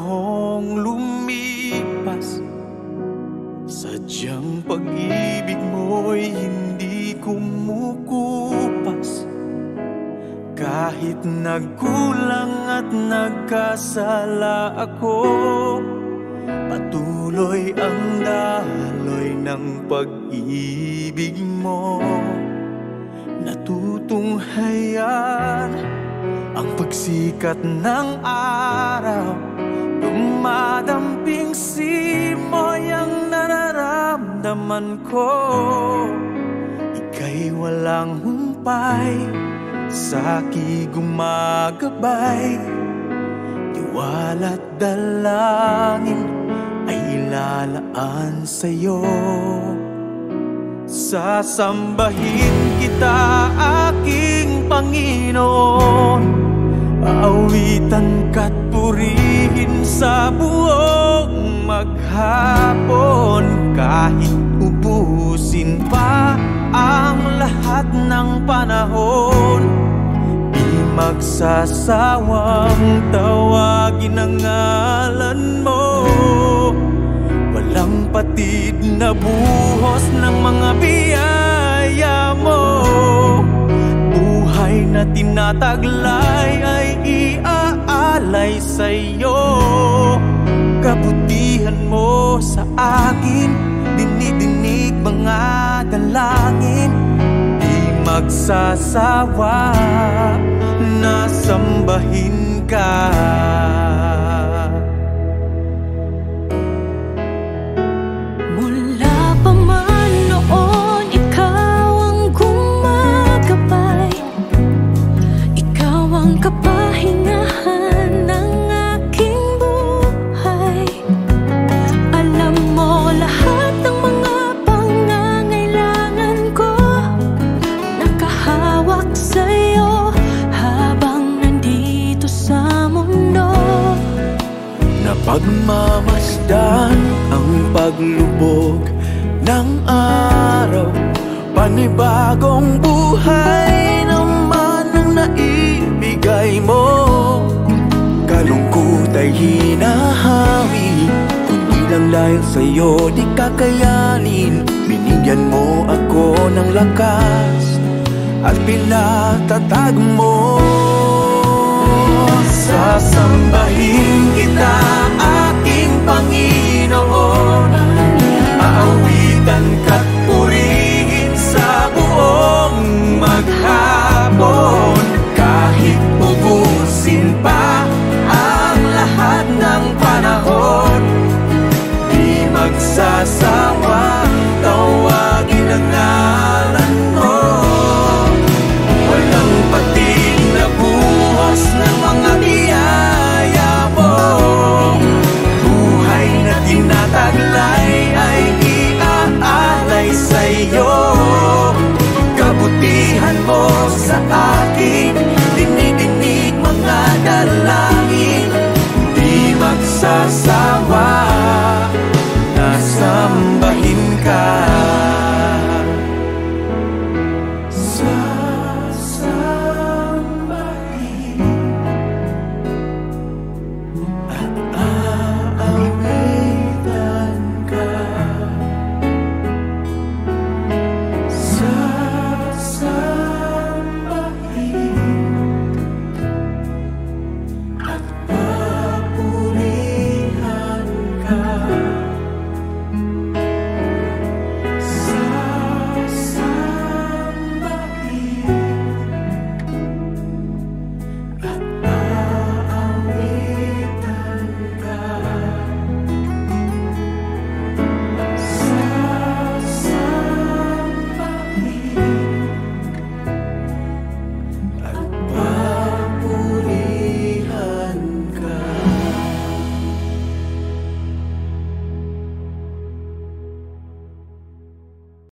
panahong lumipas, sadyang pag-ibig mo'y hindi kumukupas. Kahit nagkulang at nagkasala ako, patuloy ang daloy ng pag-ibig mo. Natutunghayan ang pagsikat ng araw, dumadamping simoy ang nararamdaman ko. Ika'y walang humpay, sa'ki gumagabay. Tiwala't dalangin ay ilalaan sa'yo. Sasambahin kita, aking Panginoon, aawitan ka't purihin sa buong maghapon. Kahit ubusin pa ang lahat ng panahon, di magsasawang tawagin ang ngalan mo. Walang patid na buhos ng mga biyaya mo. Buhay na tinataglay ay iaalay sa'yo. Kabutihan mo sa akin, dinidinig mga dalangin. Di magsasawa na sambahin ka. Pagmamasdan ang paglubog ng araw, panibagong buhay naman ang naibigay mo. Kalungkot ay hinahawi, kundi lang dahil sa'yo di kakayanin. Binigyan mo ako ng lakas at pinatatag mo. Sasambahin kita, aking Panginoon, aawitan ka't purihin sa buong maghapon. Kahit ubusin pa ang lahat ng panahon, di magsasawang tawagin ang ngalan mo. Walang patid na buhos ng mga biyaya mo. Buhay na tinataglay ay iaalay sa'yo. Kabutihan mo sa akin, dinidinig mga dalangin. Di magsasawa